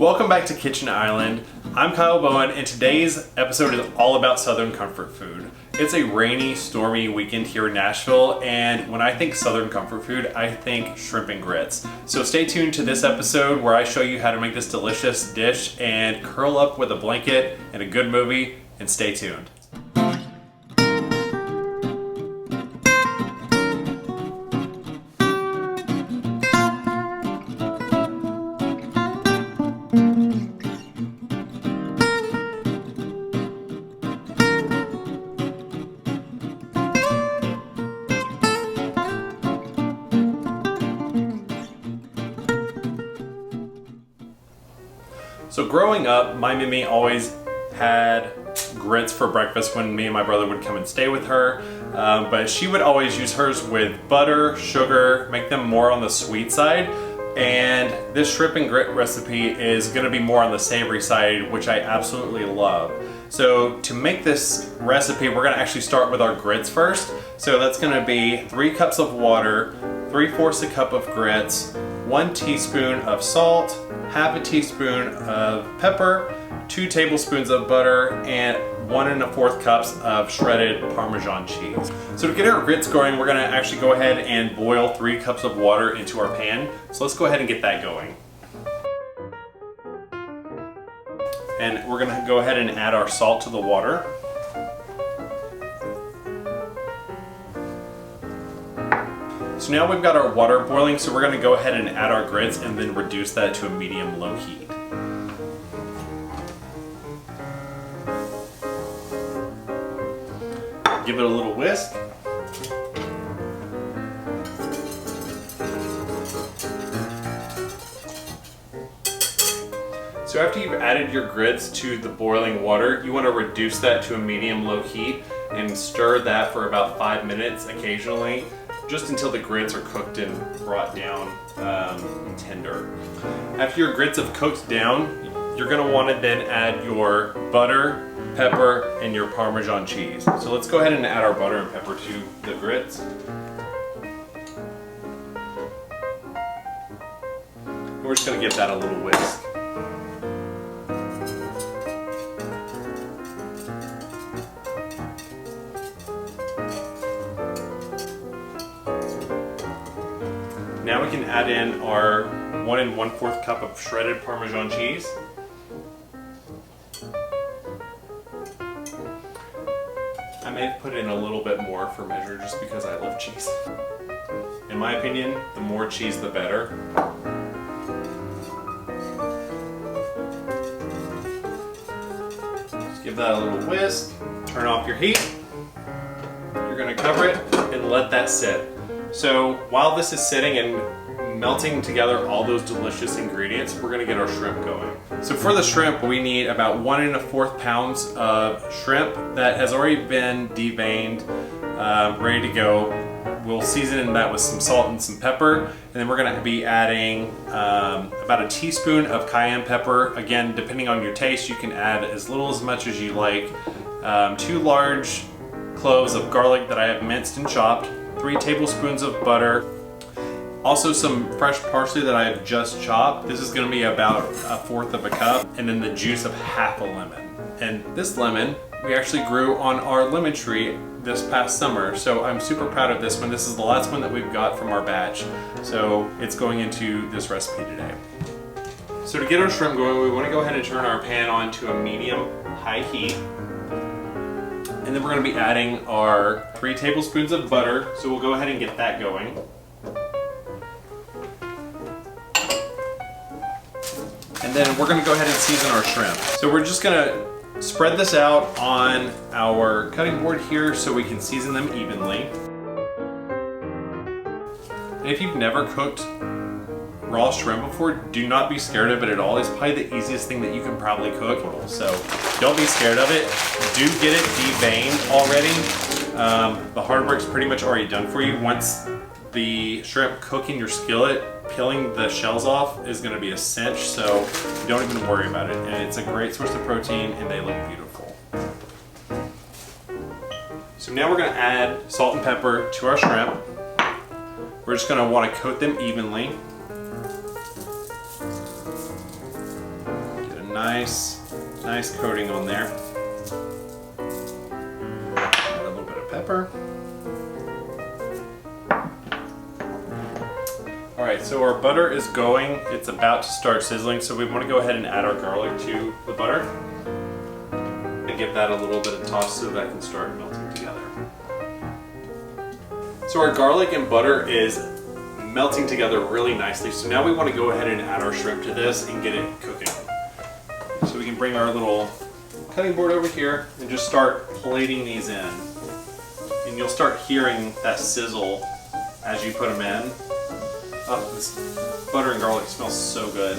Welcome back to Kitchen Island. I'm Kyle Bowen, and today's episode is all about Southern comfort food. It's a rainy, stormy weekend here in Nashville, and when I think Southern comfort food, I think shrimp and grits. So stay tuned to this episode where I show you how to make this delicious dish and curl up with a blanket and a good movie, and stay tuned. So growing up, my Mimi always had grits for breakfast when me and my brother would come and stay with her. But she would always use hers with butter, sugar, make them more on the sweet side. And this shrimp and grit recipe is gonna be more on the savory side, which I absolutely love. So to make this recipe, we're gonna actually start with our grits first. So that's gonna be 3 cups of water, 3/4 a cup of grits, 1 teaspoon of salt, half a teaspoon of pepper, 2 tablespoons of butter, and 1 1/4 cups of shredded Parmesan cheese. So to get our grits going, we're gonna actually go ahead and boil 3 cups of water into our pan. So let's go ahead and get that going. And we're gonna go ahead and add our salt to the water. So now we've got our water boiling, so we're gonna go ahead and add our grits and then reduce that to a medium-low heat. Give it a little whisk. So after you've added your grits to the boiling water, you want to reduce that to a medium-low heat and stir that for about 5 minutes occasionally, just until the grits are cooked and brought down and tender. After your grits have cooked down, you're going to want to then add your butter, pepper, and your Parmesan cheese. So let's go ahead and add our butter and pepper to the grits. And we're just going to give that a little whisk. Now we can add in our 1 1/4 cup of shredded Parmesan cheese. I may have put in a little bit more for measure just because I love cheese. In my opinion, the more cheese the better. Just give that a little whisk, turn off your heat. You're gonna cover it and let that sit. So while this is sitting and melting together all those delicious ingredients, we're gonna get our shrimp going. So for the shrimp, we need about 1 1/4 pounds of shrimp that has already been deveined, ready to go. We'll season that with some salt and some pepper, and then we're gonna be adding about a teaspoon of cayenne pepper. Again, depending on your taste, you can add as little as much as you like. 2 large cloves of garlic that I have minced and chopped, 3 tablespoons of butter, also some fresh parsley that I have just chopped. This is going to be about 1/4 of a cup, and then the juice of half a lemon. And this lemon we actually grew on our lemon tree this past summer, so I'm super proud of this one. This is the last one that we've got from our batch, so it's going into this recipe today. So to get our shrimp going, we want to go ahead and turn our pan on to a medium-high heat. And then we're going to be adding our 3 tablespoons of butter, so we'll go ahead and get that going. And then we're going to go ahead and season our shrimp. So we're just going to spread this out on our cutting board here so we can season them evenly. And if you've never cooked raw shrimp before, do not be scared of it at all. It's probably the easiest thing that you can probably cook. So don't be scared of it. Do get it deveined already. The hard work's pretty much already done for you. Once the shrimp cook in your skillet, peeling the shells off is going to be a cinch, so don't even worry about it. And it's a great source of protein, and they look beautiful. So now we're going to add salt and pepper to our shrimp. We're just going to want to coat them evenly. nice coating on there. Add a little bit of pepper. All right, so our butter is going. It's about to start sizzling, so we want to go ahead and add our garlic to the butter and give that a little bit of toss so that can start melting together. So our garlic and butter is melting together really nicely. So now we want to go ahead and add our shrimp to this and get it cooking. So we can bring our little cutting board over here and just start plating these in. And you'll start hearing that sizzle as you put them in. Oh, this butter and garlic smells so good.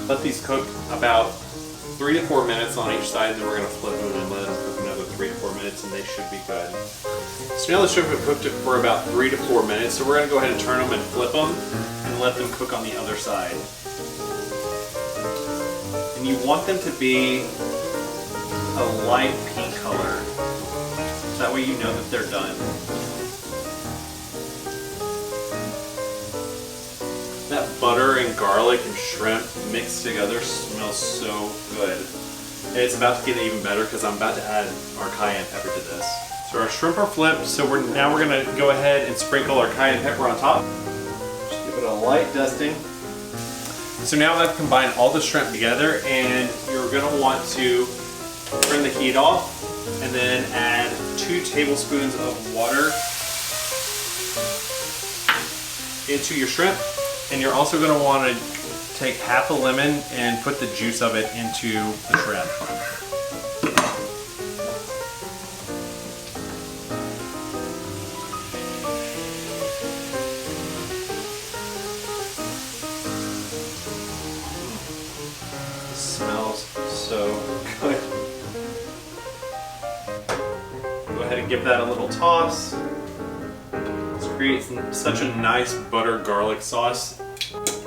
Let these cook about 3 to 4 minutes on each side, and then we're going to flip them and let them cook another 3 to 4 minutes, and they should be good. So now the shrimp have cooked it for about 3 to 4 minutes, so we're going to go ahead and turn them and flip them and let them cook on the other side. And you want them to be a light pink color. That way you know that they're done. That butter and garlic and shrimp mixed together smells so good. And it's about to get even better because I'm about to add our cayenne pepper to this. So our shrimp are flipped, so now we're going to go ahead and sprinkle our cayenne pepper on top. Just give it a light dusting. So now I've combined all the shrimp together, and you're going to want to turn the heat off and then add 2 tablespoons of water into your shrimp. And you're also going to want to take half a lemon and put the juice of it into the shrimp. It smells so good. Go ahead and give that a little toss. Creates such a nice butter garlic sauce.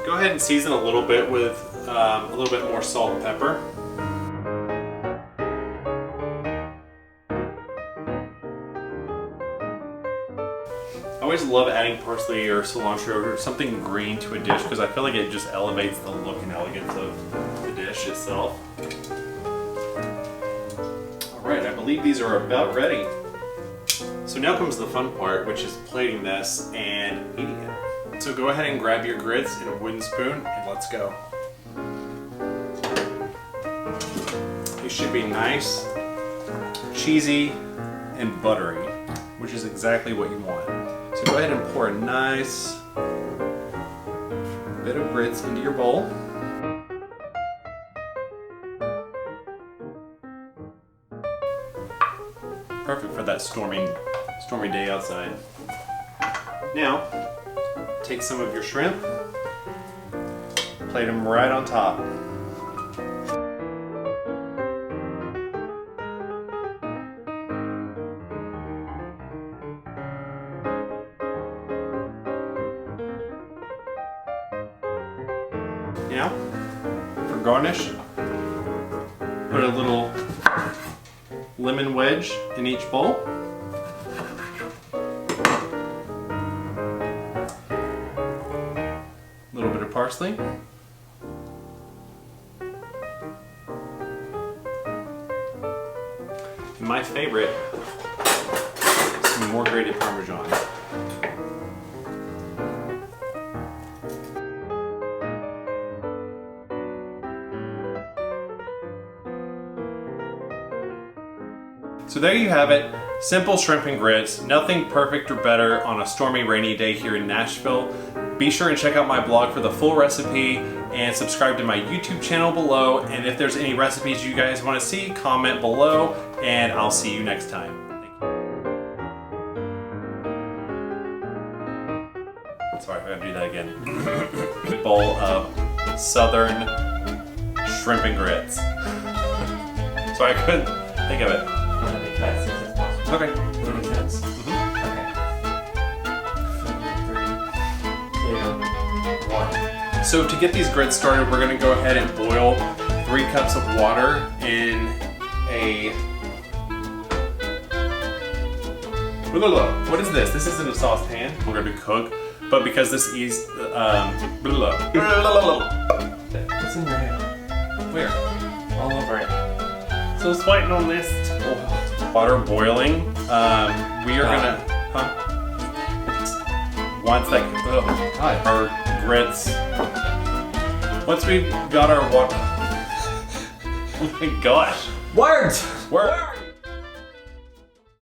Go ahead and season a little bit with a little bit more salt and pepper. I always love adding parsley or cilantro or something green to a dish because I feel like it just elevates the look and elegance of the dish itself. Alright, I believe these are about ready. So now comes the fun part, which is plating this and eating it. So go ahead and grab your grits and a wooden spoon and let's go. These should be nice, cheesy, and buttery, which is exactly what you want. So go ahead and pour a nice bit of grits into your bowl. Perfect for that stormy day outside. Now, take some of your shrimp, plate them right on top. Now, for garnish, put a little lemon wedge in each bowl. A little bit of parsley. And my favorite, some more grated Parmesan. So there you have it, simple shrimp and grits, nothing perfect or better on a stormy rainy day here in Nashville. Be sure and check out my blog for the full recipe and subscribe to my YouTube channel below. And if there's any recipes you guys want to see, comment below and I'll see you next time. Sorry, I gotta do that again. Good bowl of southern shrimp and grits. Sorry, I couldn't think of it. Okay. That makes sense. Okay. So to get these grits started, we're going to go ahead and boil 3 cups of water in a What is this? This isn't a saucepan. We're gonna cook, but because this is what's in your hand? Where? All over it. So it's waiting on this. Water boiling. We are gonna. Once that our grits. Once we've got our water. Oh my gosh. Words! Words!